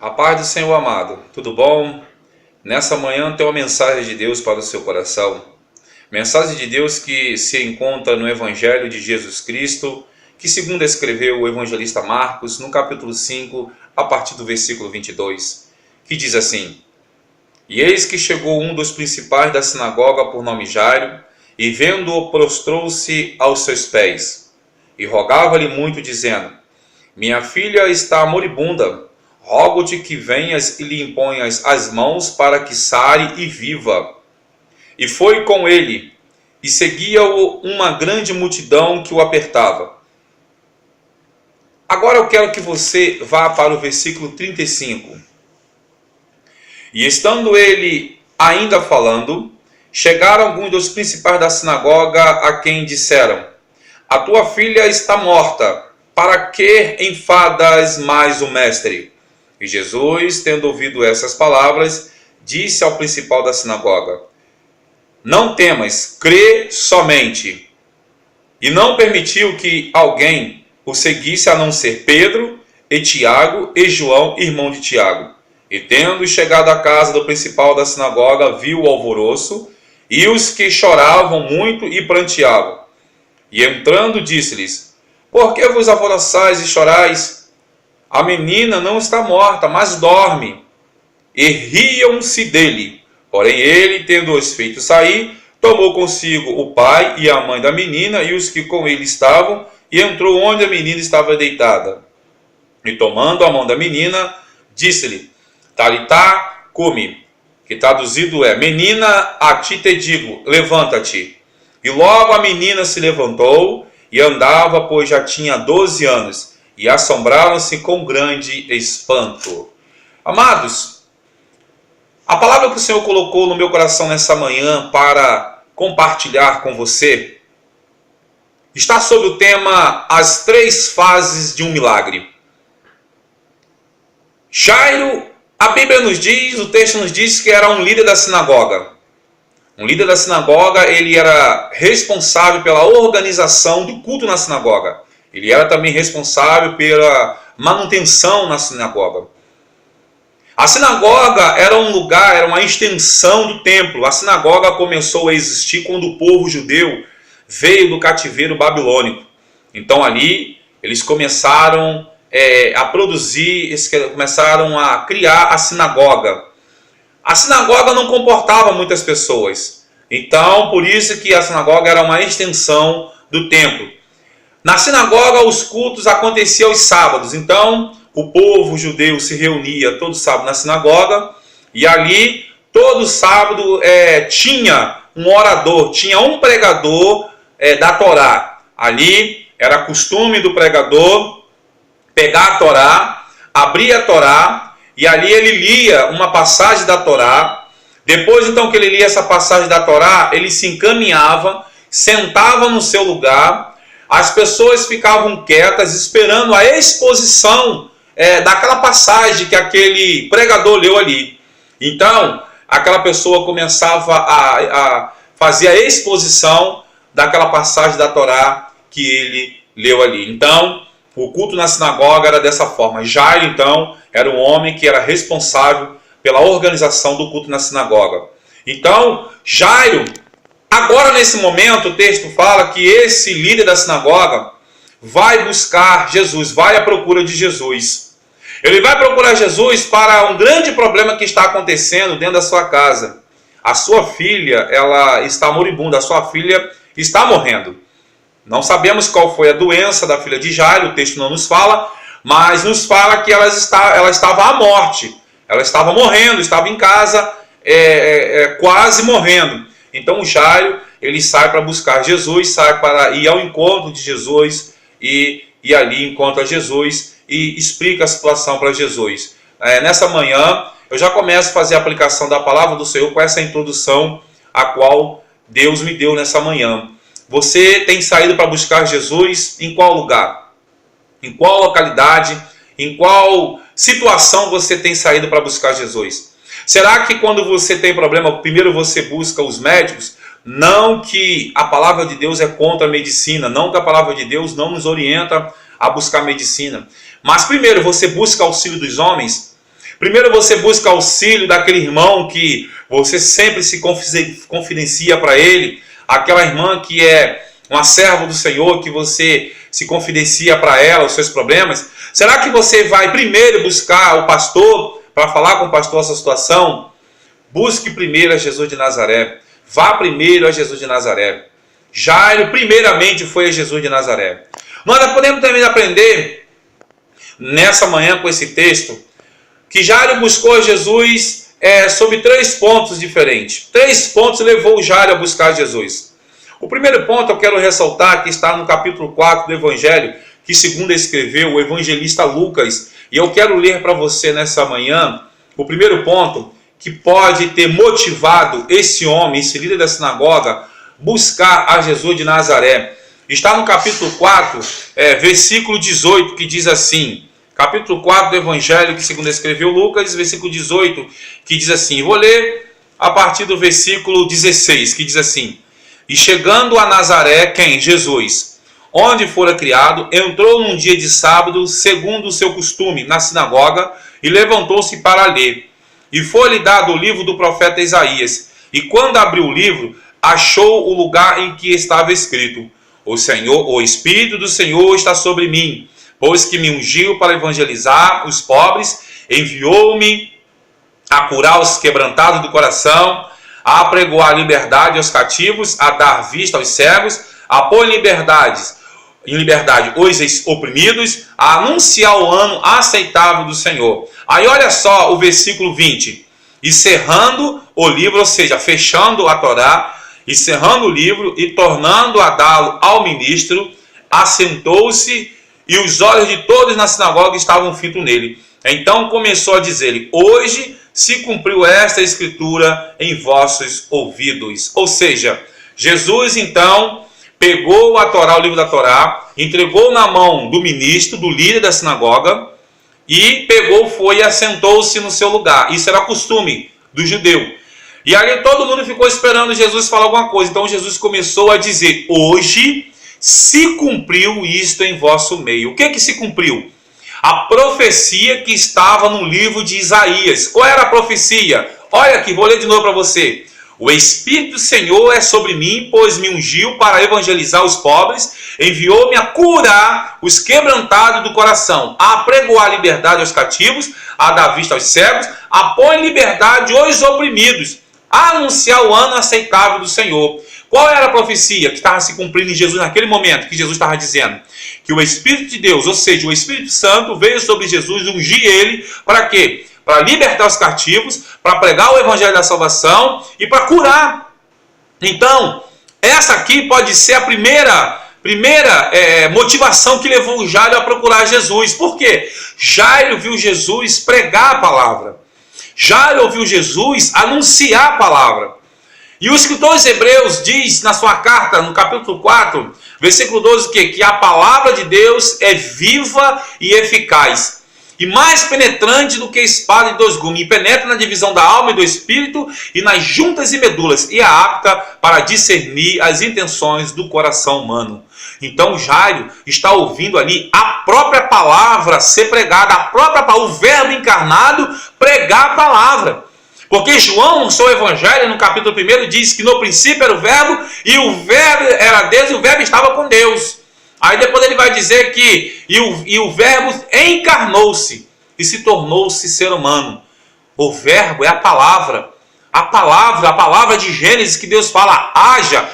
A paz do Senhor amado, tudo bom? Nessa manhã tem uma mensagem de Deus para o seu coração. Mensagem de Deus que se encontra no Evangelho de Jesus Cristo, que segundo escreveu o evangelista Marcos, no capítulo 5, a partir do versículo 22, que diz assim: E eis que chegou um dos principais da sinagoga por nome Jairo, e vendo-o prostrou-se aos seus pés, e rogava-lhe muito, dizendo: Minha filha está moribunda. Rogo-te que venhas e lhe imponhas as mãos para que sare e viva. E foi com ele, e seguia-o uma grande multidão que o apertava. Agora eu quero que você vá para o versículo 35. E estando ele ainda falando, chegaram alguns dos principais da sinagoga, a quem disseram: A tua filha está morta, para que enfadas mais o mestre? E Jesus, tendo ouvido essas palavras, disse ao principal da sinagoga: Não temas, crê somente. E não permitiu que alguém o seguisse a não ser Pedro, e Tiago, e João, irmão de Tiago. E tendo chegado à casa do principal da sinagoga, viu o alvoroço, e os que choravam muito e pranteavam. E entrando, disse-lhes: Por que vos alvoroçais e chorais? A menina não está morta, mas dorme. E riam-se dele. Porém ele, tendo-os feito sair, tomou consigo o pai e a mãe da menina e os que com ele estavam, e entrou onde a menina estava deitada. E tomando a mão da menina, disse-lhe: Talitá cumi, que traduzido é: Menina, a ti te digo, levanta-te. E logo a menina se levantou e andava, pois já tinha 12 anos. E assombraram-se com grande espanto. Amados, a palavra que o Senhor colocou no meu coração nessa manhã para compartilhar com você está sobre o tema As 3 fases de um milagre. Jairo, a Bíblia nos diz, o texto nos diz que era um líder da sinagoga. Um líder da sinagoga, ele era responsável pela organização do culto na sinagoga. Ele era também responsável pela manutenção na sinagoga. A sinagoga era um lugar, era uma extensão do templo. A sinagoga começou a existir quando o povo judeu veio do cativeiro babilônico. Então ali eles começaram a produzir, eles começaram a criar a sinagoga. A sinagoga não comportava muitas pessoas. Então por isso que a sinagoga era uma extensão do templo. Na sinagoga, os cultos aconteciam aos sábados. Então, o povo judeu se reunia todo sábado na sinagoga. E ali, todo sábado, tinha um orador, tinha um pregador da Torá. Ali, era costume do pregador pegar a Torá, abrir a Torá, e ali ele lia uma passagem da Torá. Depois, então, que ele lia essa passagem da Torá, ele se encaminhava, sentava no seu lugar. As pessoas ficavam quietas esperando a exposição daquela passagem que aquele pregador leu ali. Então, aquela pessoa começava a fazer a exposição daquela passagem da Torá que ele leu ali. Então, o culto na sinagoga era dessa forma. Jairo, então, era um homem que era responsável pela organização do culto na sinagoga. Então, Jairo, agora, nesse momento, o texto fala que esse líder da sinagoga vai buscar Jesus, vai à procura de Jesus. Ele vai procurar Jesus para um grande problema que está acontecendo dentro da sua casa. A sua filha, ela está moribunda, a sua filha está morrendo. Não sabemos qual foi a doença da filha de Jairo, o texto não nos fala, mas nos fala que ela estava à morte. Ela estava morrendo, estava em casa, quase morrendo. Então o Jairo, ele sai para buscar Jesus, sai para ir ao encontro de Jesus e ali encontra Jesus e explica a situação para Jesus. Nessa manhã eu já começo a fazer a aplicação da palavra do Senhor com essa introdução a qual Deus me deu nessa manhã. Você tem saído para buscar Jesus em qual lugar? Em qual localidade? Em qual situação você tem saído para buscar Jesus? Será que quando você tem problema, primeiro você busca os médicos? Não que a palavra de Deus é contra a medicina, não que a palavra de Deus não nos orienta a buscar medicina. Mas primeiro você busca auxílio dos homens. Primeiro você busca auxílio daquele irmão que você sempre se confidencia para ele, aquela irmã que é uma serva do Senhor, que você se confidencia para ela os seus problemas. Será que você vai primeiro buscar o pastor para falar com o pastor a sua situação? Busque primeiro a Jesus de Nazaré. Vá primeiro a Jesus de Nazaré. Jairo primeiramente foi a Jesus de Nazaré. Nós podemos também aprender nessa manhã com esse texto que Jairo buscou a Jesus sobre 3 pontos diferentes. 3 pontos levou Jairo a buscar Jesus. O primeiro ponto eu quero ressaltar que está no capítulo 4 do Evangelho, que segundo escreveu o evangelista Lucas. E eu quero ler para você nessa manhã o primeiro ponto que pode ter motivado esse homem, esse líder da sinagoga, buscar a Jesus de Nazaré. Está no capítulo 4, versículo 18, que diz assim, capítulo 4 do Evangelho, que segundo escreveu Lucas, versículo 18, que diz assim, vou ler a partir do versículo 16, que diz assim, e chegando a Nazaré, quem? Jesus, onde fora criado, entrou num dia de sábado, segundo o seu costume, na sinagoga, e levantou-se para ler. E foi-lhe dado o livro do profeta Isaías, e quando abriu o livro, achou o lugar em que estava escrito, o Espírito do Senhor está sobre mim, pois que me ungiu para evangelizar os pobres, enviou-me a curar os quebrantados do coração, a apregoar liberdade aos cativos, a dar vista aos cegos, a pôr em liberdade os oprimidos, a anunciar o ano aceitável do Senhor. Aí olha só o versículo 20. E cerrando o livro, ou seja, fechando a Torá, e cerrando o livro e tornando a dá-lo ao ministro, assentou-se e os olhos de todos na sinagoga estavam fitos nele. Então começou a dizer-lhe, hoje se cumpriu esta escritura em vossos ouvidos. Ou seja, Jesus então pegou a Torá, o livro da Torá, entregou na mão do ministro, do líder da sinagoga, e pegou, foi e assentou-se no seu lugar. Isso era costume do judeu. E ali todo mundo ficou esperando Jesus falar alguma coisa. Então Jesus começou a dizer, hoje se cumpriu isto em vosso meio. O que se cumpriu? A profecia que estava no livro de Isaías. Qual era a profecia? Olha aqui, vou ler de novo para você. O Espírito do Senhor é sobre mim, pois me ungiu para evangelizar os pobres, enviou-me a curar os quebrantados do coração, a apregoar liberdade aos cativos, a dar vista aos cegos, a pôr em liberdade os oprimidos, a anunciar o ano aceitável do Senhor. Qual era a profecia que estava se cumprindo em Jesus naquele momento, que Jesus estava dizendo? Que o Espírito de Deus, ou seja, o Espírito Santo, veio sobre Jesus, ungir ele, para quê? Para libertar os cativos, para pregar o Evangelho da salvação e para curar. Então, essa aqui pode ser a primeira motivação que levou o Jairo a procurar Jesus. Por quê? Jairo viu Jesus pregar a palavra. Jairo ouviu Jesus anunciar a palavra. E o escritor aos Hebreus diz na sua carta, no capítulo 4, versículo 12, que a palavra de Deus é viva e eficaz, e mais penetrante do que espada de 2 gumes, e penetra na divisão da alma e do espírito, e nas juntas e medulas, e é apta para discernir as intenções do coração humano. Então Jairo está ouvindo ali a própria palavra ser pregada, o verbo encarnado pregar a palavra. Porque João, no seu evangelho, no capítulo 1, diz que no princípio era o verbo, e o verbo era Deus, e o verbo estava com Deus. Aí depois ele vai dizer que o verbo encarnou-se e se tornou-se ser humano. O verbo é a palavra. A palavra de Gênesis que Deus fala, haja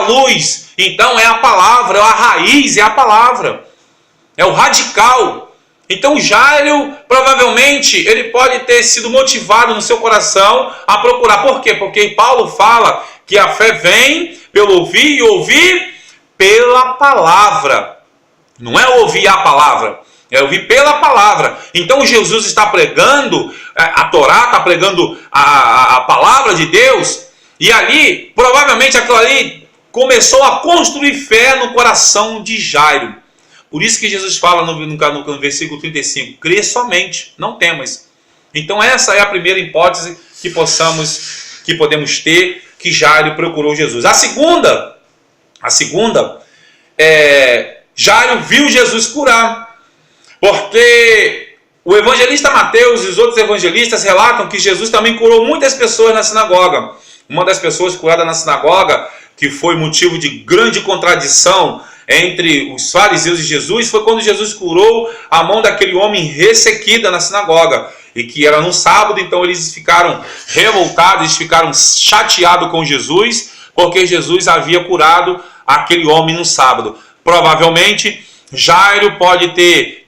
luz. Então é a palavra, é a raiz, é a palavra. É o radical. Então Jairo, provavelmente, ele pode ter sido motivado no seu coração a procurar. Por quê? Porque Paulo fala que a fé vem pelo ouvir e ouvir pela palavra. Não é ouvir a palavra, é ouvir pela palavra. Então Jesus está pregando a Torá, está pregando a palavra de Deus. E ali, provavelmente, aquilo ali começou a construir fé no coração de Jairo. Por isso que Jesus fala no versículo 35, crê somente, não temas. Então essa é a primeira hipótese que podemos ter, que Jairo procurou Jesus. A segunda é, Jairo viu Jesus curar. Porque O evangelista Mateus e os outros evangelistas relatam que Jesus também curou muitas pessoas na sinagoga. Uma das pessoas curadas na sinagoga, que foi motivo de grande contradição entre os fariseus e Jesus, foi quando Jesus curou a mão daquele homem ressequida na sinagoga. E que era no sábado, então eles ficaram revoltados, eles ficaram chateados com Jesus, porque Jesus havia curado aquele homem no sábado. Provavelmente Jairo pode ter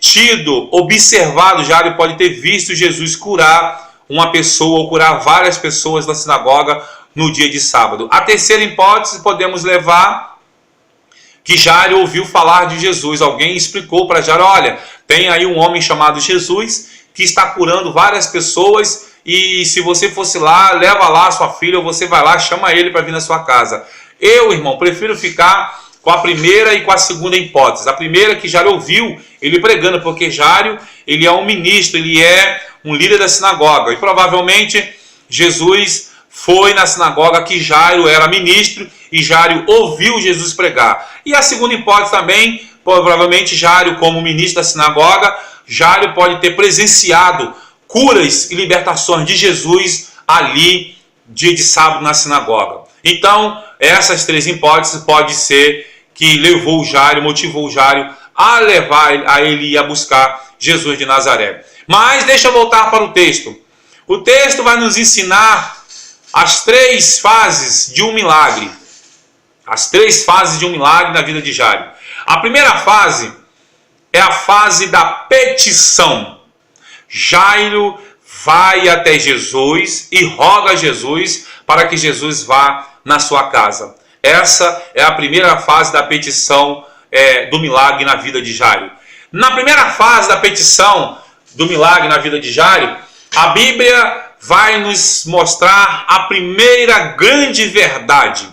observado, Jairo pode ter visto Jesus curar uma pessoa ou curar várias pessoas na sinagoga no dia de sábado. A terceira hipótese podemos levar que Jairo ouviu falar de Jesus. Alguém explicou para Jairo: olha, tem aí um homem chamado Jesus que está curando várias pessoas, e se você fosse lá, leva lá a sua filha, ou você vai lá, chama ele para vir na sua casa. Eu, irmão, prefiro ficar com a primeira e com a segunda hipótese. A primeira, que Jairo ouviu ele pregando, porque Jairo, ele é um ministro, ele é um líder da sinagoga, e provavelmente Jesus foi na sinagoga que Jairo era ministro, e Jairo ouviu Jesus pregar. E a segunda hipótese também, provavelmente Jairo, como ministro da sinagoga, Jairo pode ter presenciado curas e libertações de Jesus ali, dia de sábado, na sinagoga. Então, essas três hipóteses pode ser que levou Jairo, motivou Jairo a levar a ele e a buscar Jesus de Nazaré. Mas deixa eu voltar para o texto. O texto vai nos ensinar as três fases de um milagre. As três fases de um milagre na vida de Jairo. A primeira fase é a fase da petição. Jairo vai até Jesus e roga a Jesus para que Jesus vá na sua casa. Essa é a primeira fase da petição do milagre na vida de Jairo. Na primeira fase da petição do milagre na vida de Jairo, a Bíblia vai nos mostrar a primeira grande verdade.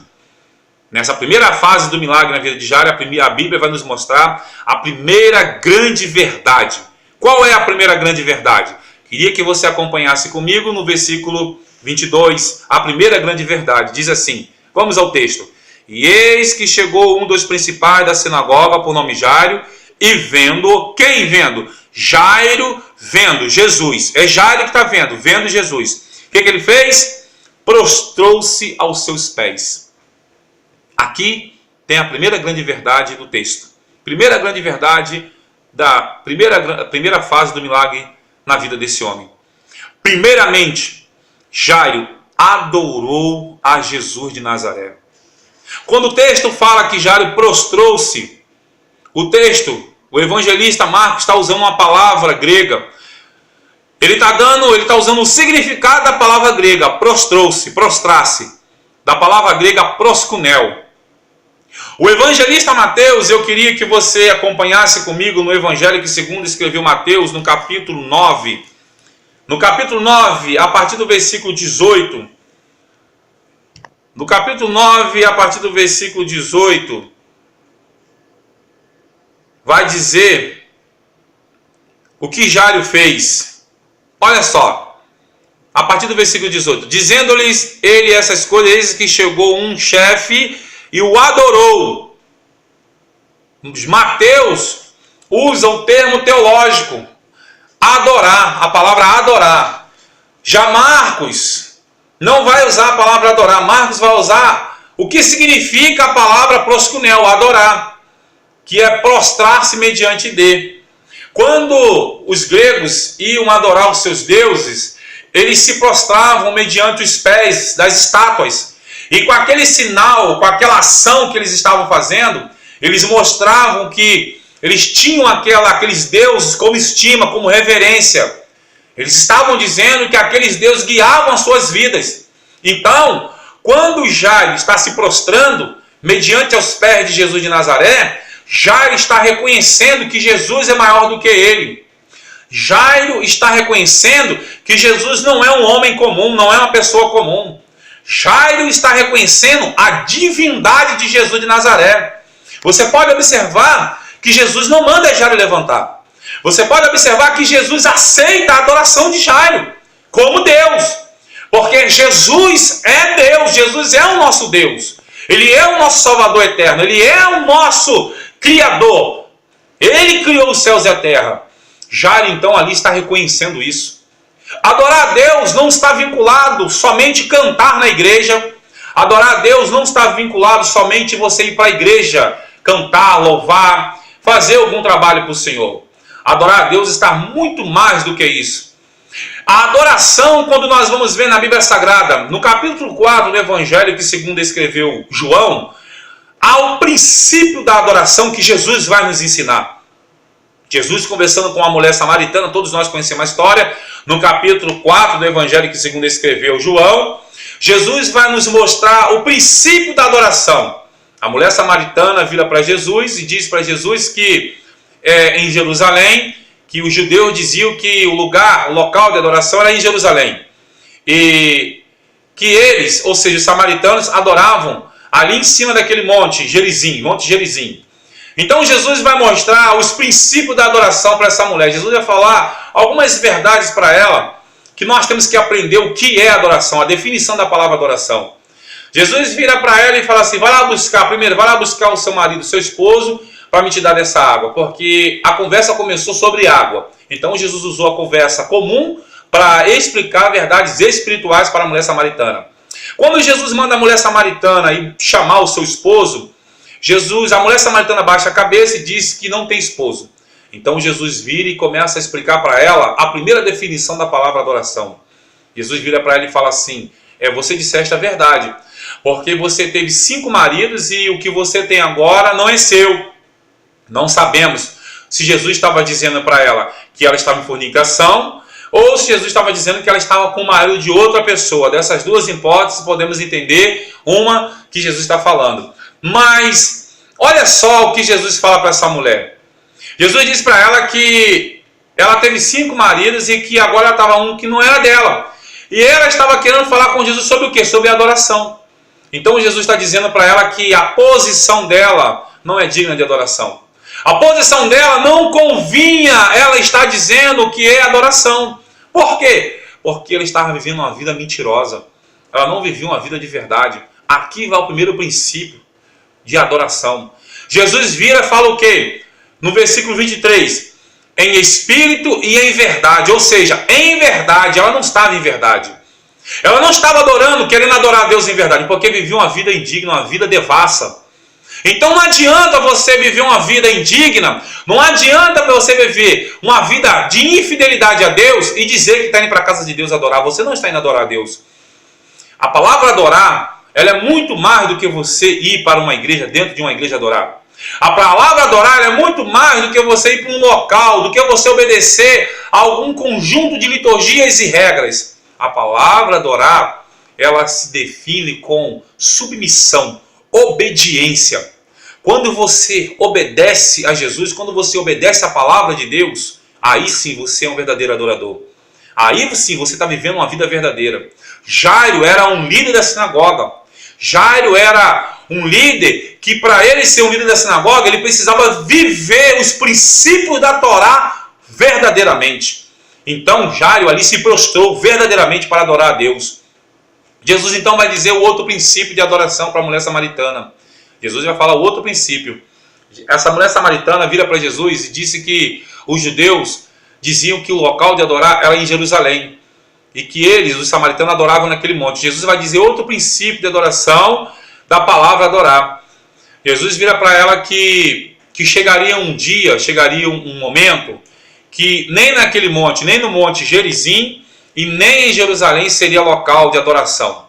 Nessa primeira fase do milagre na vida de Jairo, a Bíblia vai nos mostrar a primeira grande verdade. Qual é a primeira grande verdade? Queria que você acompanhasse comigo no versículo 22. A primeira grande verdade diz assim, vamos ao texto. E eis que chegou um dos principais da sinagoga, por nome Jairo, e vendo, quem vendo? Jairo vendo Jesus. É Jairo que está vendo Jesus. O que ele fez? Prostrou-se aos seus pés. Aqui tem a primeira grande verdade do texto. Primeira grande verdade da primeira fase do milagre na vida desse homem. Primeiramente, Jairo adorou a Jesus de Nazaré. Quando o texto fala que Jairo prostrou-se, o evangelista Marcos está usando uma palavra grega. Ele está usando o significado da palavra grega, prostrou-se, prostrar-se, da palavra grega proskunel. O evangelista Mateus, eu queria que você acompanhasse comigo no evangelho que segundo escreveu Mateus, no capítulo 9. No capítulo 9, a partir do versículo 18. No capítulo 9, a partir do versículo 18, vai dizer o que Jairo fez. Olha só, a partir do versículo 18. Dizendo-lhes ele essas coisas, eis que chegou um chefe e o adorou. Mateus usa o termo teológico, adorar, a palavra adorar. Já Marcos não vai usar a palavra adorar. Marcos vai usar o que significa a palavra proskunel, adorar, que é prostrar-se mediante de. Quando os gregos iam adorar os seus deuses, eles se prostravam mediante os pés das estátuas. E com aquele sinal, com aquela ação que eles estavam fazendo, eles mostravam que eles tinham aqueles deuses como estima, como reverência. Eles estavam dizendo que aqueles deuses guiavam as suas vidas. Então, quando Jairo está se prostrando mediante aos pés de Jesus de Nazaré, Jairo está reconhecendo que Jesus é maior do que ele. Jairo está reconhecendo que Jesus não é um homem comum, não é uma pessoa comum. Jairo está reconhecendo a divindade de Jesus de Nazaré. Você pode observar que Jesus não manda Jairo levantar. Você pode observar que Jesus aceita a adoração de Jairo como Deus. Porque Jesus é Deus, Jesus é o nosso Deus. Ele é o nosso Salvador eterno, Ele é o nosso Criador. Ele criou os céus e a terra. Jairo então ali está reconhecendo isso. Adorar a Deus não está vinculado somente cantar na igreja. Adorar a Deus não está vinculado somente você ir para a igreja, cantar, louvar, fazer algum trabalho para o Senhor. Adorar a Deus está muito mais do que isso. A adoração, quando nós vamos ver na Bíblia Sagrada, no capítulo 4 do Evangelho, que segundo escreveu João, há o princípio da adoração que Jesus vai nos ensinar. Jesus conversando com a mulher samaritana, todos nós conhecemos a história, no capítulo 4 do Evangelho, que segundo escreveu João, Jesus vai nos mostrar o princípio da adoração. A mulher samaritana vira para Jesus e diz para Jesus que em Jerusalém, que os judeus diziam que o local de adoração era em Jerusalém. E que eles, ou seja, os samaritanos, adoravam ali em cima daquele monte Gerizim, Monte Gerizim. Então Jesus vai mostrar os princípios da adoração para essa mulher. Jesus vai falar algumas verdades para ela, que nós temos que aprender o que é adoração, a definição da palavra adoração. Jesus vira para ela e fala assim, vai lá buscar o seu marido, o seu esposo, para me te dar dessa água, porque a conversa começou sobre água. Então Jesus usou a conversa comum para explicar verdades espirituais para a mulher samaritana. Quando Jesus manda a mulher samaritana ir chamar o seu esposo, a mulher samaritana baixa a cabeça e diz que não tem esposo. Então Jesus vira e começa a explicar para ela a primeira definição da palavra adoração. Jesus vira para ela e fala assim, você disseste a verdade, porque você teve 5 maridos e o que você tem agora não é seu. Não sabemos se Jesus estava dizendo para ela que ela estava em fornicação ou se Jesus estava dizendo que ela estava com o marido de outra pessoa. Dessas duas hipóteses podemos entender uma que Jesus está falando. Mas olha só o que Jesus fala para essa mulher. Jesus diz para ela que ela teve 5 maridos e que agora ela estava um que não era dela. E ela estava querendo falar com Jesus sobre o quê? Sobre a adoração. Então Jesus está dizendo para ela que a posição dela não é digna de adoração. A posição dela não convinha ela estar dizendo o que é adoração. Por quê? Porque ela estava vivendo uma vida mentirosa. Ela não vivia uma vida de verdade. Aqui vai o primeiro princípio de adoração. Jesus vira e fala o quê? No versículo 23. Em espírito e em verdade. Ou seja, em verdade. Ela não estava em verdade. Ela não estava adorando, querendo adorar a Deus em verdade. Porque vivia uma vida indigna, uma vida devassa. Então não adianta você viver uma vida indigna, não adianta você viver uma vida de infidelidade a Deus e dizer que está indo para a casa de Deus adorar. Você não está indo adorar a Deus. A palavra adorar, ela é muito mais do que você ir para uma igreja, dentro de uma igreja adorar. A palavra adorar é muito mais do que você ir para um local, do que você obedecer a algum conjunto de liturgias e regras. A palavra adorar, ela se define com submissão, obediência. Quando você obedece a Jesus, quando você obedece a palavra de Deus, aí sim você é um verdadeiro adorador. Aí sim você está vivendo uma vida verdadeira. Jairo era um líder da sinagoga. Jairo era um líder que, para ele ser um líder da sinagoga, ele precisava viver os princípios da Torá verdadeiramente. Então Jairo ali se prostrou verdadeiramente para adorar a Deus. Jesus então vai dizer o outro princípio de adoração para a mulher samaritana. Jesus vai falar o outro princípio. Essa mulher samaritana vira para Jesus e disse que os judeus diziam que o local de adorar era em Jerusalém. E que eles, os samaritanos, adoravam naquele monte. Jesus vai dizer outro princípio de adoração da palavra adorar. Jesus vira para ela que chegaria um dia, chegaria um momento, que nem naquele monte, nem no monte Gerizim, e nem em Jerusalém seria local de adoração.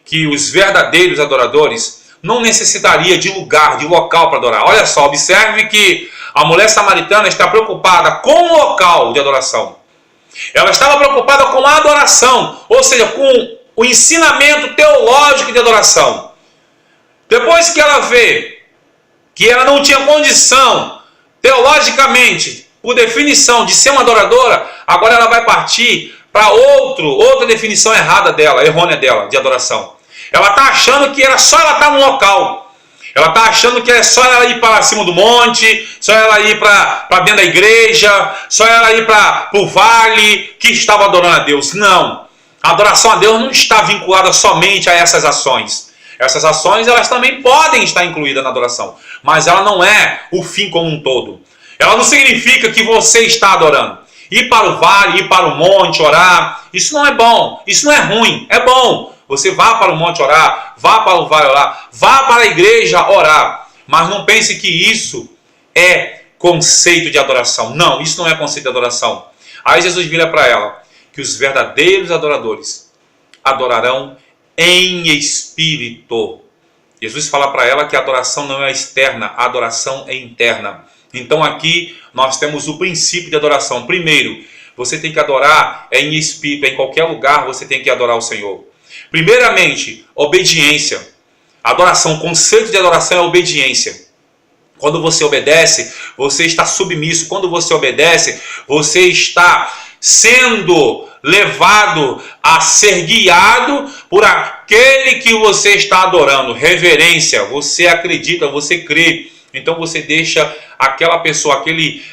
Que os verdadeiros adoradores não necessitariam de lugar, de local para adorar. Olha só, observe que a mulher samaritana está preocupada com o local de adoração. Ela estava preocupada com a adoração, ou seja, com o ensinamento teológico de adoração. Depois que ela vê que ela não tinha condição, teologicamente, por definição, de ser uma adoradora, agora ela vai partir para outra definição errônea dela, de adoração. Ela está achando que era só ela estar no local. Ela está achando que é só ela ir para cima do monte, só ela ir para dentro da igreja, só ela ir para o vale, que estava adorando a Deus. Não. A adoração a Deus não está vinculada somente a essas ações. Essas ações, elas também podem estar incluídas na adoração. Mas ela não é o fim como um todo. Ela não significa que você está adorando. Ir para o vale, ir para o monte, orar, isso não é bom, isso não é ruim, é bom. Você vá para o monte orar, vá para o vale orar, vá para a igreja orar. Mas não pense que isso é conceito de adoração. Não, isso não é conceito de adoração. Aí Jesus vira para ela, que os verdadeiros adoradores adorarão em espírito. Jesus fala para ela que a adoração não é externa, a adoração é interna. Então aqui nós temos o princípio de adoração. Primeiro, você tem que adorar em espírito, em qualquer lugar você tem que adorar o Senhor. Primeiramente, obediência. Adoração, o conceito de adoração é obediência. Quando você obedece, você está submisso. Quando você obedece, você está sendo levado a ser guiado por aquele que você está adorando. Reverência, você acredita, você crê. Então você deixa aquela pessoa,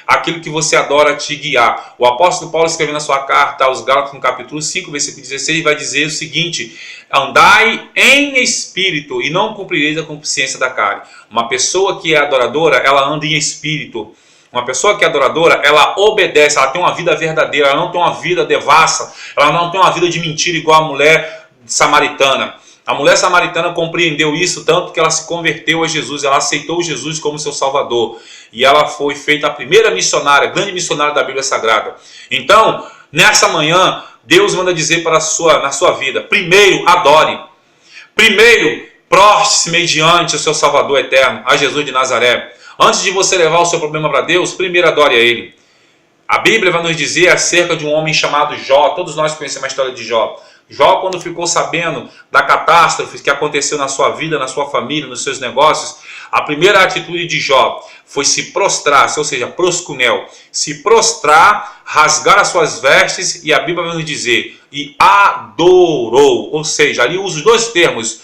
aquilo que você adora te guiar. O apóstolo Paulo escrevendo na sua carta aos Gálatas, no capítulo 5, versículo 16, vai dizer o seguinte: andai em espírito e não cumprireis a concupiscência da carne. Uma pessoa que é adoradora, ela anda em espírito. Uma pessoa que é adoradora, ela obedece, ela tem uma vida verdadeira, ela não tem uma vida devassa, ela não tem uma vida de mentira igual a mulher samaritana. A mulher samaritana compreendeu isso tanto que ela se converteu a Jesus, ela aceitou Jesus como seu Salvador. E ela foi feita a primeira missionária, grande missionária da Bíblia Sagrada. Então, nessa manhã, Deus manda dizer na sua vida: primeiro, adore. Primeiro, proste-se mediante o seu Salvador eterno, a Jesus de Nazaré. Antes de você levar o seu problema para Deus, primeiro adore a Ele. A Bíblia vai nos dizer acerca de um homem chamado Jó. Todos nós conhecemos a história de Jó. Jó, quando ficou sabendo da catástrofe que aconteceu na sua vida, na sua família, nos seus negócios, a primeira atitude de Jó foi se prostrar, ou seja, proscunel, se prostrar, rasgar as suas vestes, e a Bíblia vai nos dizer, e adorou. Ou seja, ali usa os dois termos,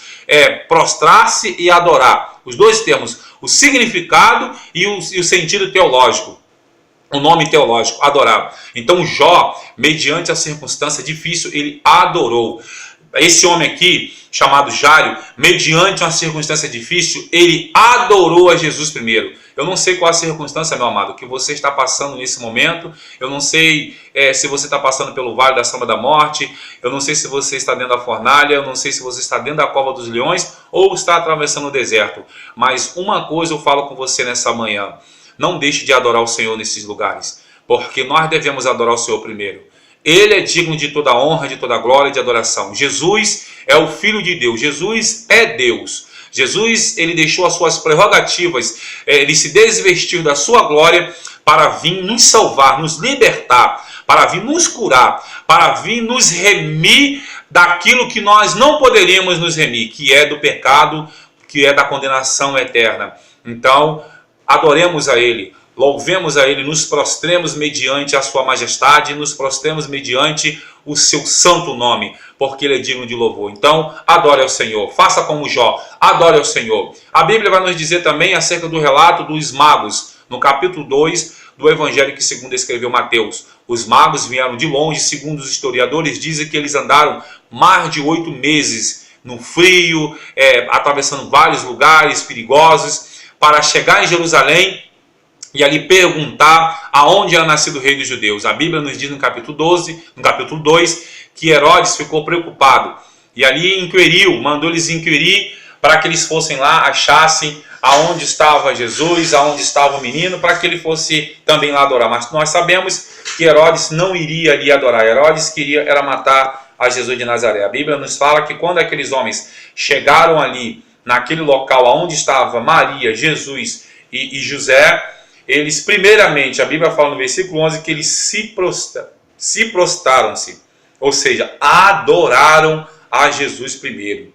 prostrar-se e adorar. Os dois termos, o significado e o sentido teológico. O nome teológico, adorar. Então Jó, mediante a circunstância difícil, ele adorou. Esse homem aqui, chamado Jairo, mediante uma circunstância difícil, ele adorou a Jesus primeiro. Eu não sei qual a circunstância, meu amado, que você está passando nesse momento. Eu não sei se você está passando pelo vale da sombra da morte. Eu não sei se você está dentro da fornalha. Eu não sei se você está dentro da cova dos leões ou está atravessando o deserto. Mas uma coisa eu falo com você nessa manhã: não deixe de adorar o Senhor nesses lugares, porque nós devemos adorar o Senhor primeiro. Ele é digno de toda honra, de toda glória e de adoração. Jesus é o Filho de Deus. Jesus é Deus. Jesus, ele deixou as suas prerrogativas, ele se desvestiu da sua glória para vir nos salvar, nos libertar, para vir nos curar, para vir nos remir daquilo que nós não poderíamos nos remir, que é do pecado, que é da condenação eterna. Então, adoremos a Ele, louvemos a Ele, nos prostremos mediante a sua majestade, nos prostremos mediante o seu santo nome, porque Ele é digno de louvor. Então, adore ao Senhor, faça como Jó, adore ao Senhor. A Bíblia vai nos dizer também acerca do relato dos magos, no capítulo 2 do Evangelho que segundo escreveu Mateus. Os magos vieram de longe, segundo os historiadores dizem que eles andaram mais de 8 meses no frio, atravessando vários lugares perigosos, para chegar em Jerusalém e ali perguntar aonde era nascido o rei dos judeus. A Bíblia nos diz no capítulo 2, que Herodes ficou preocupado e ali inquiriu, mandou eles inquirir para que eles fossem lá, achassem aonde estava Jesus, aonde estava o menino, para que ele fosse também lá adorar. Mas nós sabemos que Herodes não iria ali adorar. Herodes queria era matar a Jesus de Nazaré. A Bíblia nos fala que quando aqueles homens chegaram ali, naquele local onde estava Maria, Jesus e José, eles primeiramente, a Bíblia fala no versículo 11, que eles se prostraram-se, ou seja, adoraram a Jesus primeiro.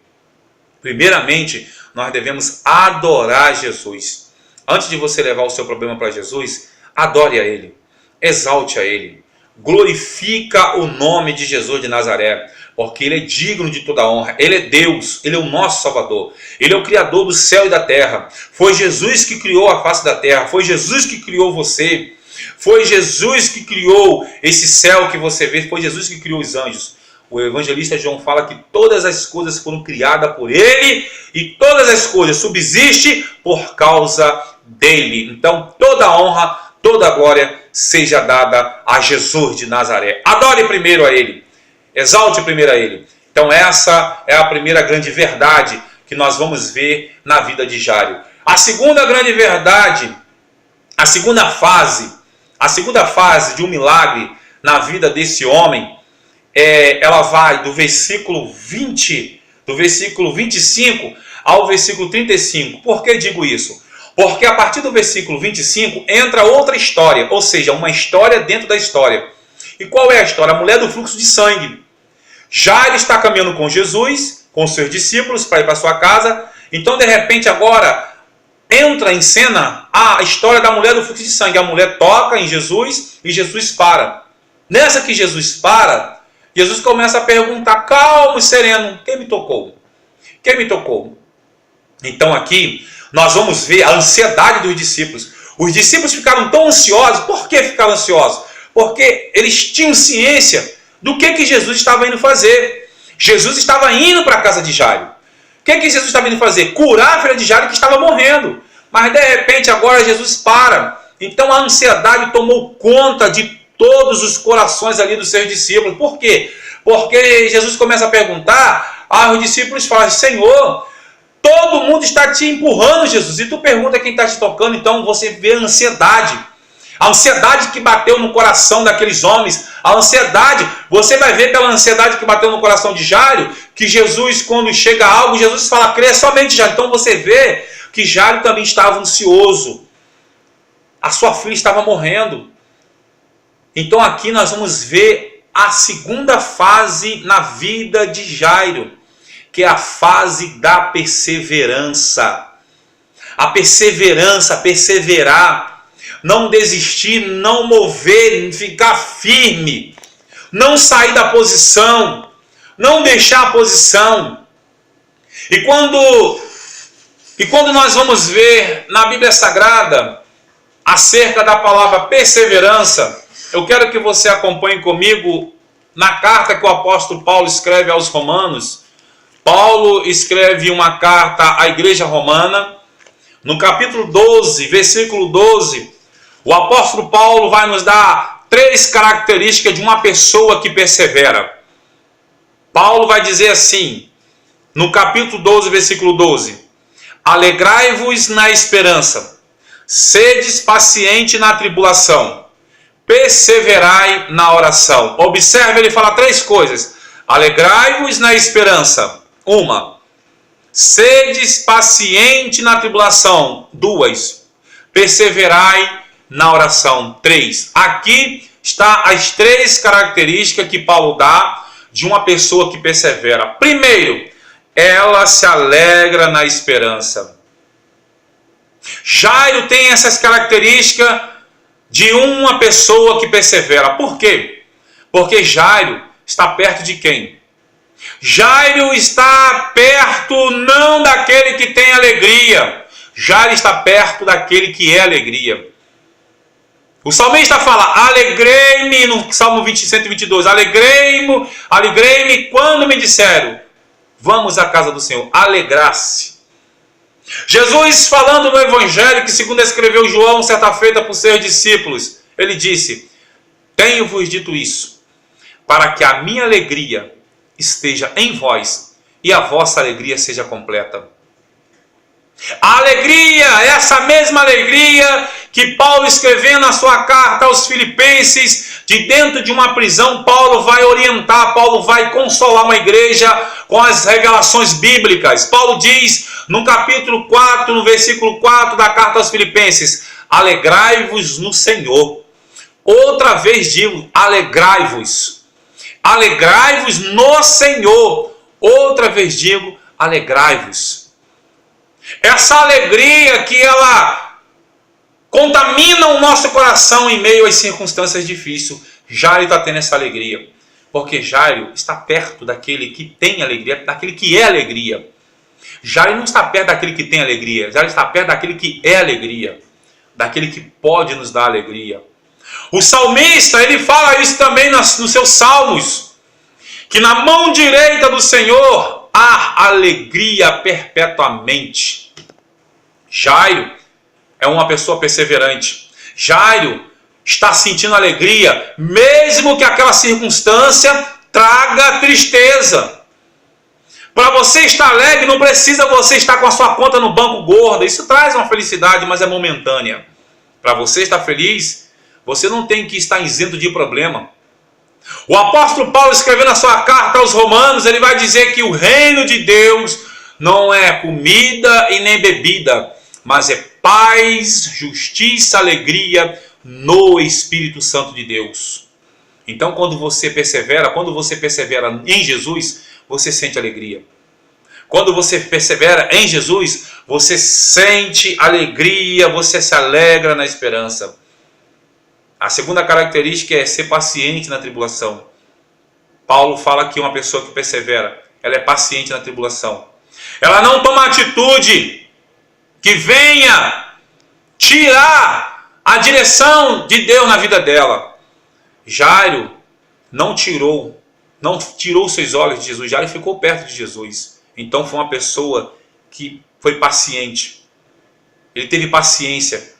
Primeiramente, nós devemos adorar Jesus. Antes de você levar o seu problema para Jesus, adore a Ele, exalte a Ele, glorifica o nome de Jesus de Nazaré, porque Ele é digno de toda honra. Ele é Deus, Ele é o nosso Salvador, Ele é o Criador do céu e da terra. Foi Jesus que criou a face da terra, foi Jesus que criou você, foi Jesus que criou esse céu que você vê, foi Jesus que criou os anjos. O evangelista João fala que todas as coisas foram criadas por Ele e todas as coisas subsistem por causa dEle. Então toda a honra, toda a glória seja dada a Jesus de Nazaré. Adore primeiro a Ele, exalte primeiro a Ele. Então essa é a primeira grande verdade que nós vamos ver na vida de Jairo. A segunda grande verdade, a segunda fase de um milagre na vida desse homem, ela vai do versículo 25 ao versículo 35. Por que digo isso? Porque a partir do versículo 25 entra outra história, ou seja, uma história dentro da história. E qual é a história? A mulher do fluxo de sangue. Jairo está caminhando com Jesus, com seus discípulos, para ir para sua casa. Então, de repente, agora entra em cena a história da mulher do fluxo de sangue. A mulher toca em Jesus e Jesus para. Nessa que Jesus para, Jesus começa a perguntar, calmo e sereno, quem me tocou? Quem me tocou? Então aqui nós vamos ver a ansiedade dos discípulos. Os discípulos ficaram tão ansiosos. Por que ficaram ansiosos? Porque eles tinham ciência do que Jesus estava indo fazer. Jesus estava indo para a casa de Jairo. O que Jesus estava indo fazer? Curar a filha de Jairo que estava morrendo. Mas de repente agora Jesus para. Então a ansiedade tomou conta de todos os corações ali dos seus discípulos. Por quê? Porque Jesus começa a perguntar, os discípulos falam, Senhor, todo mundo está te empurrando, Jesus, e tu pergunta quem está te tocando. Então você vê a ansiedade que bateu no coração daqueles homens, a ansiedade, você vai ver pela ansiedade que bateu no coração de Jairo, que Jesus, quando chega algo, Jesus fala, crê somente, Jairo. Então você vê que Jairo também estava ansioso, a sua filha estava morrendo. Então aqui nós vamos ver a segunda fase na vida de Jairo, que é a fase da perseverança. A perseverança, perseverar, não desistir, não mover, ficar firme, não sair da posição, não deixar a posição. E quando nós vamos ver na Bíblia Sagrada acerca da palavra perseverança, eu quero que você acompanhe comigo na carta que o apóstolo Paulo escreve aos Romanos. Paulo escreve uma carta à igreja romana. No capítulo 12, versículo 12, o apóstolo Paulo vai nos dar 3 características de uma pessoa que persevera. Paulo vai dizer assim, no capítulo 12, versículo 12, alegrai-vos na esperança, sedes paciente na tribulação, perseverai na oração. Observe, ele fala 3 coisas. Alegrai-vos na esperança. 1. Sedes paciente na tribulação. 2. Perseverai na oração. 3. Aqui está as 3 características que Paulo dá de uma pessoa que persevera. Primeiro, ela se alegra na esperança. Jairo tem essas características de uma pessoa que persevera. Por quê? Porque Jairo está perto de quem? Jairo está perto não daquele que tem alegria. Jairo está perto daquele que é alegria. O salmista fala, alegrei-me, no Salmo 122, alegrei-me quando me disseram, vamos à casa do Senhor. Alegrar-se. Jesus, falando no Evangelho, que segundo escreveu João, certa feita por seus discípulos, ele disse, tenho-vos dito isso, para que a minha alegria esteja em vós e a vossa alegria seja completa. A alegria, essa mesma alegria que Paulo escrevendo na sua carta aos Filipenses, de dentro de uma prisão, Paulo vai orientar, Paulo vai consolar uma igreja com as revelações bíblicas. Paulo diz no capítulo 4, no versículo 4 da carta aos Filipenses, alegrai-vos no Senhor. Outra vez digo, alegrai-vos. Alegrai-vos no Senhor. Outra vez digo, alegrai-vos. Essa alegria que ela contamina o nosso coração em meio às circunstâncias difíceis. Jairo está tendo essa alegria. Porque Jairo está perto daquele que tem alegria, daquele que é alegria. Jairo não está perto daquele que tem alegria. Jairo está perto daquele que é alegria. Daquele que pode nos dar alegria. O salmista, ele fala isso também nos seus salmos. Que na mão direita do Senhor há alegria perpetuamente. Jairo é uma pessoa perseverante. Jairo estar sentindo alegria, mesmo que aquela circunstância traga tristeza. Para você estar alegre, não precisa você estar com a sua conta no banco gorda. Isso traz uma felicidade, mas é momentânea. Para você estar feliz, você não tem que estar isento de problema. O apóstolo Paulo, escrevendo a sua carta aos Romanos, ele vai dizer que o reino de Deus não é comida e nem bebida, mas é paz, justiça, alegria no Espírito Santo de Deus. Então, quando você persevera em Jesus, você sente alegria. Quando você persevera em Jesus, você sente alegria, você se alegra na esperança. A segunda característica é ser paciente na tribulação. Paulo fala que uma pessoa que persevera, ela é paciente na tribulação. Ela não toma atitude que venha tirar a direção de Deus na vida dela. Jairo não tirou seus olhos de Jesus. Jairo ficou perto de Jesus. Então foi uma pessoa que foi paciente. Ele teve paciência.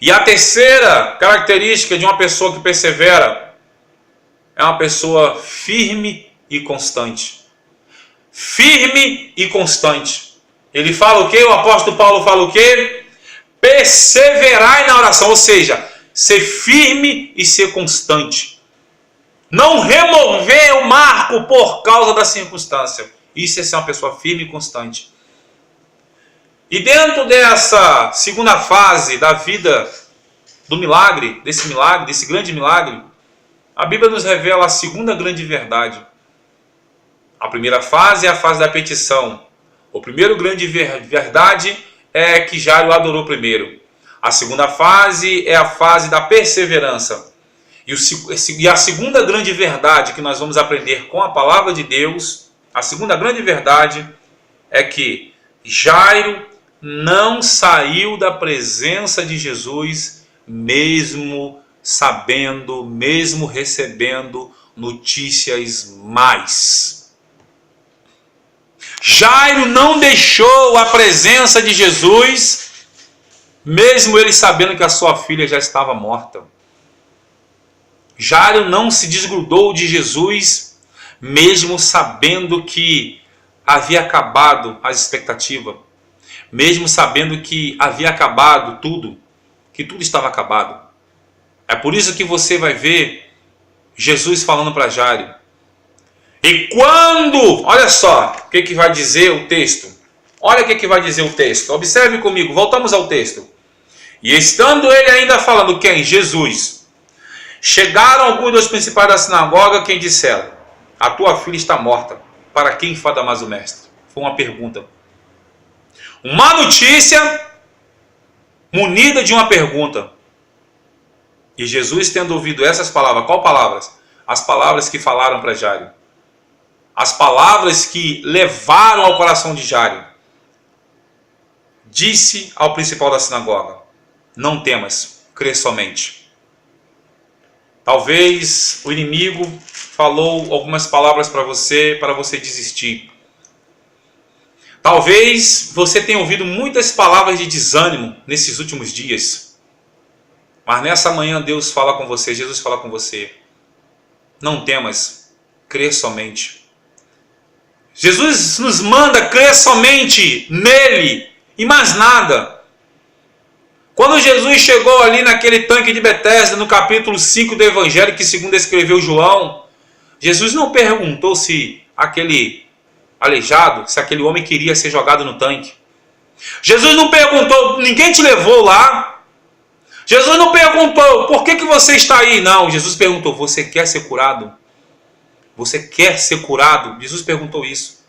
E a terceira característica de uma pessoa que persevera é uma pessoa firme e constante. Firme e constante. Ele fala o quê? O apóstolo Paulo fala o quê? Perseverai na oração, ou seja, ser firme e ser constante. Não remover o marco por causa da circunstância. Isso é ser uma pessoa firme e constante. E dentro dessa segunda fase da vida do milagre, desse grande milagre, a Bíblia nos revela a segunda grande verdade. A primeira fase é a fase da petição. O primeiro grande verdade é que Jairo adorou primeiro. A segunda fase é a fase da perseverança. E a segunda grande verdade que nós vamos aprender com a palavra de Deus, a segunda grande verdade é que Jairo não saiu da presença de Jesus, mesmo sabendo, mesmo recebendo notícias más. Jairo não deixou a presença de Jesus, mesmo ele sabendo que a sua filha já estava morta. Jairo não se desgrudou de Jesus, mesmo sabendo que havia acabado as expectativas, mesmo sabendo que havia acabado tudo, que tudo estava acabado. É por isso que você vai ver Jesus falando para Jairo. E quando, olha só, o que vai dizer o texto? Olha o que vai dizer o texto. Observe comigo, voltamos ao texto. E estando ele ainda falando, quem? Jesus. Chegaram alguns dos principais da sinagoga, quem disseram: a tua filha está morta, para quem fada mais o mestre? Foi uma pergunta. Uma notícia munida de uma pergunta. E Jesus, tendo ouvido essas palavras, qual palavras? As palavras que falaram para Jairo. As palavras que levaram ao coração de Jairo. Disse ao principal da sinagoga: não temas, crê somente. Talvez o inimigo falou algumas palavras para você desistir. Talvez você tenha ouvido muitas palavras de desânimo nesses últimos dias. Mas nessa manhã Deus fala com você, Jesus fala com você: não temas, crê somente. Jesus nos manda crer somente nele e mais nada. Quando Jesus chegou ali naquele tanque de Betesda, no capítulo 5 do Evangelho, que segundo escreveu João, Jesus não perguntou se aquele aleijado, se aquele homem queria ser jogado no tanque. Jesus não perguntou: ninguém te levou lá? Jesus não perguntou: por que você está aí? Não, Jesus perguntou: você quer ser curado? Você quer ser curado? Jesus perguntou isso.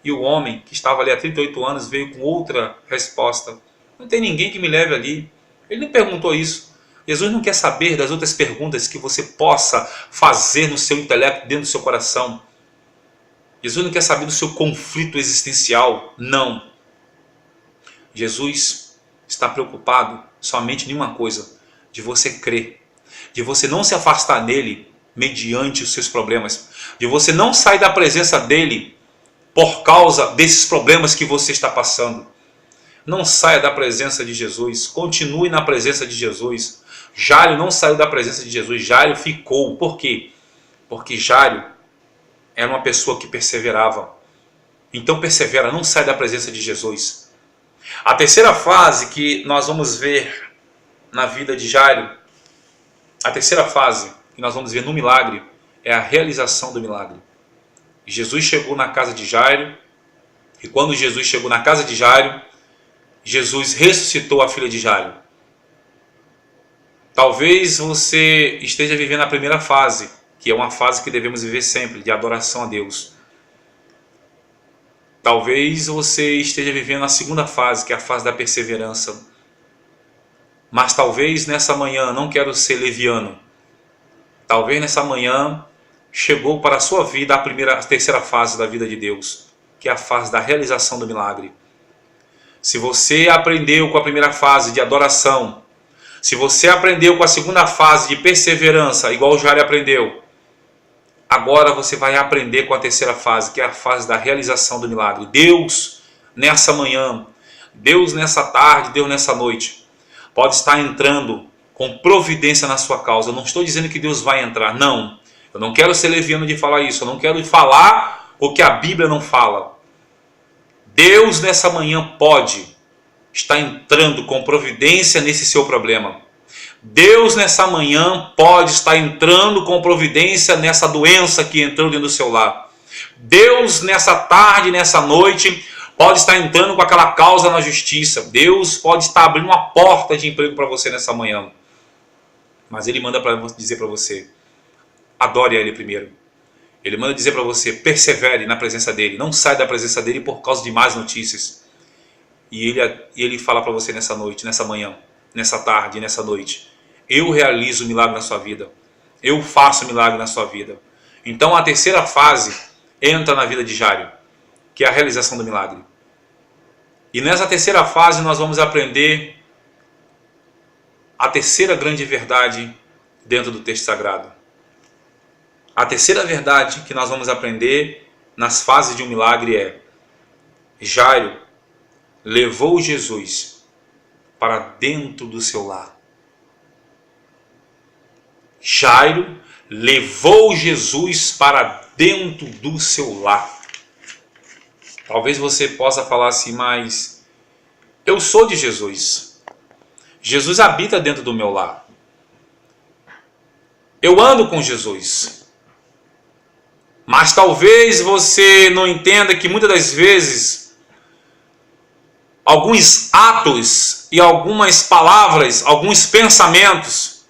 E o homem que estava ali há 38 anos veio com outra resposta: não tem ninguém que me leve ali. Ele não perguntou isso. Jesus não quer saber das outras perguntas que você possa fazer no seu intelecto, dentro do seu coração. Jesus não quer saber do seu conflito existencial. Não. Jesus está preocupado somente em uma coisa: de você crer, de você não se afastar dele mediante os seus problemas, de você não sair da presença dele por causa desses problemas que você está passando. Não saia da presença de Jesus, continue na presença de Jesus. Jairo não saiu da presença de Jesus, Jairo ficou. Por quê? Porque Jairo era uma pessoa que perseverava. Então persevera, não sai da presença de Jesus. A terceira fase que nós vamos ver na vida de Jairo, a terceira fase que nós vamos ver no milagre, é a realização do milagre. Jesus chegou na casa de Jairo, e quando Jesus chegou na casa de Jairo, Jesus ressuscitou a filha de Jairo. Talvez você esteja vivendo a primeira fase, que é uma fase que devemos viver sempre, de adoração a Deus. Talvez você esteja vivendo a segunda fase, que é a fase da perseverança. Mas talvez nessa manhã, não quero ser leviano, talvez nessa manhã chegou para a sua vida a terceira fase da vida de Deus, que é a fase da realização do milagre. Se você aprendeu com a primeira fase de adoração, se você aprendeu com a segunda fase de perseverança, igual o Jairo aprendeu, agora você vai aprender com a terceira fase, que é a fase da realização do milagre. Deus, nessa manhã, Deus nessa tarde, Deus nessa noite, pode estar entrando com providência na sua causa. Eu não estou dizendo que Deus vai entrar, não. Eu não quero ser leviano de falar isso, eu não quero falar o que a Bíblia não fala. Deus nessa manhã pode estar entrando com providência nesse seu problema. Deus nessa manhã pode estar entrando com providência nessa doença que entrou dentro do seu lar. Deus nessa tarde, nessa noite, pode estar entrando com aquela causa na justiça. Deus pode estar abrindo uma porta de emprego para você nessa manhã. Mas Ele manda dizer para você, adore a Ele primeiro. Ele manda dizer para você, persevere na presença dEle. Não sai da presença dEle por causa de más notícias. E Ele fala para você nessa noite, nessa manhã, nessa tarde, nessa noite. Eu realizo o milagre na sua vida. Eu faço o milagre na sua vida. Então a terceira fase entra na vida de Jairo, que é a realização do milagre. E nessa terceira fase nós vamos aprender a terceira grande verdade dentro do texto sagrado. A terceira verdade que nós vamos aprender nas fases de um milagre é: Jairo levou Jesus para dentro do seu lar. Jairo levou Jesus para dentro do seu lar. Talvez você possa falar assim, mas eu sou de Jesus. Jesus habita dentro do meu lar. Eu ando com Jesus. Mas talvez você não entenda que muitas das vezes alguns atos e algumas palavras, alguns pensamentos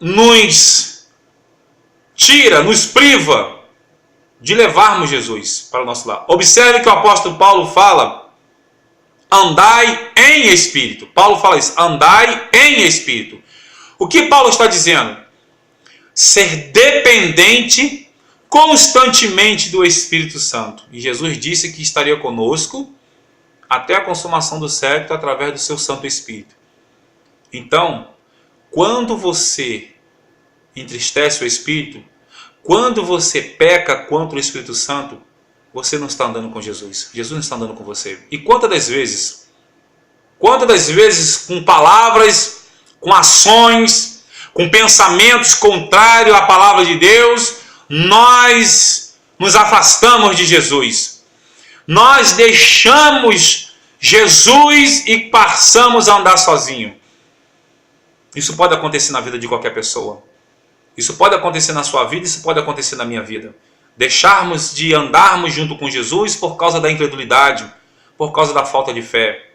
nos tira, nos priva de levarmos Jesus para o nosso lar. Observe que o apóstolo Paulo fala, andai em espírito. Paulo fala isso, andai em espírito. O que Paulo está dizendo? Ser dependente constantemente do Espírito Santo. E Jesus disse que estaria conosco até a consumação do século através do seu Santo Espírito. Então, quando você entristece o Espírito, quando você peca contra o Espírito Santo, você não está andando com Jesus. Jesus não está andando com você. E quantas das vezes com palavras, com ações, com pensamentos contrários à palavra de Deus, nós nos afastamos de Jesus. Nós deixamos Jesus e passamos a andar sozinho. Isso pode acontecer na vida de qualquer pessoa. Isso pode acontecer na sua vida, isso pode acontecer na minha vida. Deixarmos de andarmos junto com Jesus por causa da incredulidade, por causa da falta de fé.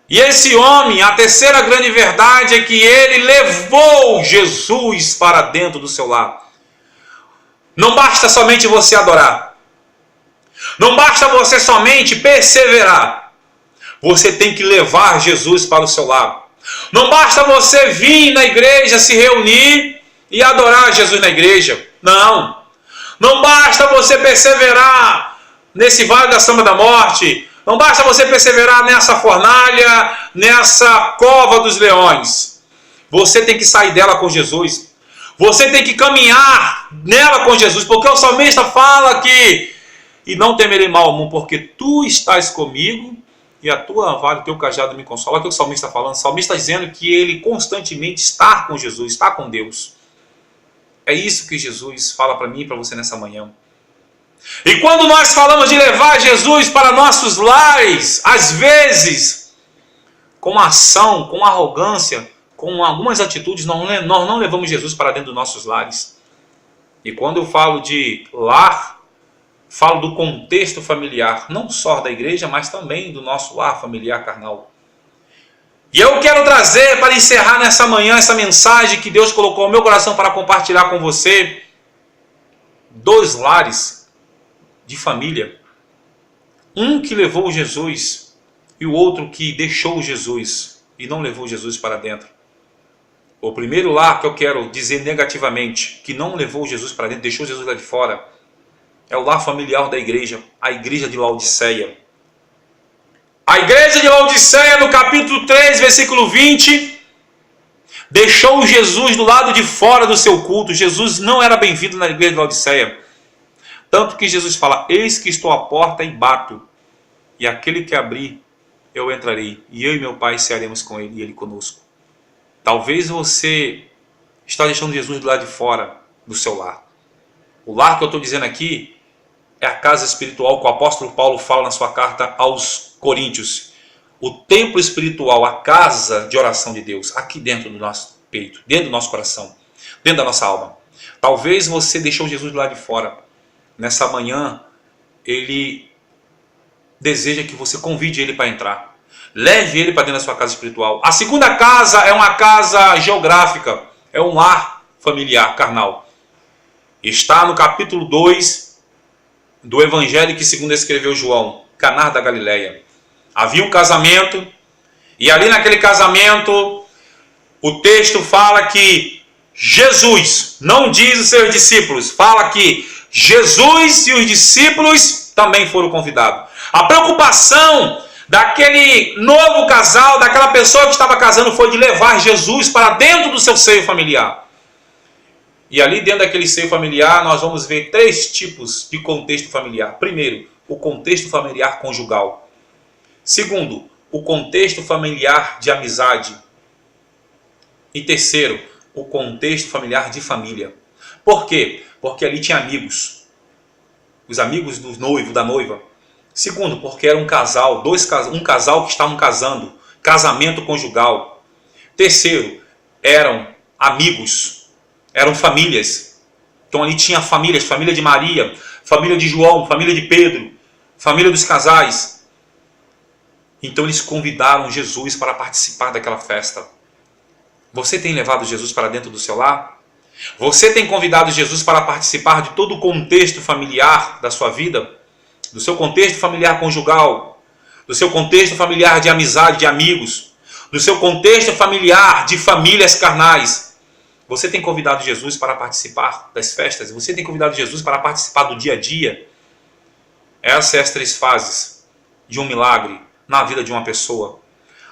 E esse homem, a terceira grande verdade é que ele levou Jesus para dentro do seu lar. Não basta somente você adorar. Não basta você somente perseverar. Você tem que levar Jesus para o seu lar. Não basta você vir na igreja, se reunir e adorar Jesus na igreja. Não. Não basta você perseverar nesse vale da sombra da morte. Não basta você perseverar nessa fornalha, nessa cova dos leões. Você tem que sair dela com Jesus. Você tem que caminhar nela com Jesus. Porque o salmista fala que, e não temerei mal algum, porque tu estás comigo, e a tua vara, o teu cajado me consola. Olha o que o salmista está falando. O salmista está dizendo que ele constantemente está com Jesus, está com Deus. É isso que Jesus fala para mim e para você nessa manhã. E quando nós falamos de levar Jesus para nossos lares, às vezes, com ação, com arrogância, com algumas atitudes, nós não levamos Jesus para dentro dos nossos lares. E quando eu falo de lar, falo do contexto familiar, não só da igreja, mas também do nosso lar familiar carnal. E eu quero trazer, para encerrar nessa manhã, essa mensagem que Deus colocou no meu coração para compartilhar com você, 2 lares de família. Um que levou Jesus e o outro que deixou Jesus e não levou Jesus para dentro. O primeiro lar que eu quero dizer negativamente, que não levou Jesus para dentro, deixou Jesus lá de fora, é o lar familiar da igreja, a igreja de Laodiceia. A igreja de Laodiceia, no capítulo 3, versículo 20, deixou Jesus do lado de fora do seu culto. Jesus não era bem-vindo na igreja de Laodiceia. Tanto que Jesus fala, eis que estou à porta e bato, e aquele que abrir, eu entrarei, e eu e meu Pai cearemos com ele, e ele conosco. Talvez você está deixando Jesus do lado de fora do seu lar. O lar que eu estou dizendo aqui é a casa espiritual que o apóstolo Paulo fala na sua carta aos Coríntios. O templo espiritual, a casa de oração de Deus, aqui dentro do nosso peito, dentro do nosso coração, dentro da nossa alma. Talvez você deixou Jesus do lado de fora. Nessa manhã, ele deseja que você convide ele para entrar. Leve ele para dentro da sua casa espiritual. A segunda casa é uma casa geográfica, é um lar familiar, carnal. Está no capítulo 2 do Evangelho que segundo escreveu João, Caná da Galileia. Havia um casamento, e ali naquele casamento, o texto fala que Jesus, não diz os seus discípulos, fala que Jesus e os discípulos também foram convidados. A preocupação daquele novo casal, daquela pessoa que estava casando, foi de levar Jesus para dentro do seu seio familiar. E ali dentro daquele seio familiar, nós vamos ver 3 tipos de contexto familiar. Primeiro, o contexto familiar conjugal. Segundo, o contexto familiar de amizade. E terceiro, o contexto familiar de família. Por quê? Porque ali tinha amigos. Os amigos do noivo, da noiva. Segundo, porque era um casal, um casal que estavam casando. Casamento conjugal. Terceiro, eram amigos. Eram famílias. Então ali tinha famílias, família de Maria, família de João, família de Pedro, família dos casais. Então eles convidaram Jesus para participar daquela festa. Você tem levado Jesus para dentro do seu lar? Você tem convidado Jesus para participar de todo o contexto familiar da sua vida? Do seu contexto familiar conjugal? Do seu contexto familiar de amizade, de amigos? Do seu contexto familiar de famílias carnais? Você tem convidado Jesus para participar das festas? Você tem convidado Jesus para participar do dia a dia? Essas são as 3 fases de um milagre na vida de uma pessoa.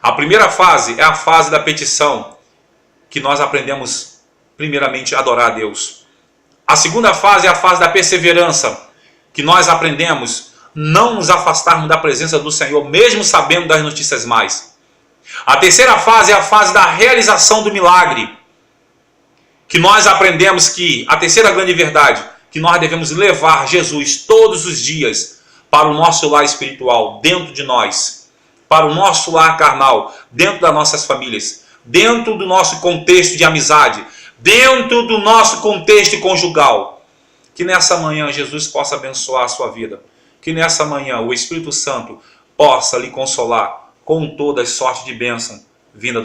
A primeira fase é a fase da petição, que nós aprendemos primeiramente a adorar a Deus. A segunda fase é a fase da perseverança, que nós aprendemos não nos afastarmos da presença do Senhor, mesmo sabendo das notícias más. A terceira fase é a fase da realização do milagre, que nós aprendemos que, a terceira grande verdade, que nós devemos levar Jesus todos os dias para o nosso lar espiritual, dentro de nós, para o nosso lar carnal, dentro das nossas famílias, dentro do nosso contexto de amizade, dentro do nosso contexto conjugal. Que nessa manhã Jesus possa abençoar a sua vida. Que nessa manhã o Espírito Santo possa lhe consolar com toda sorte de bênção vinda do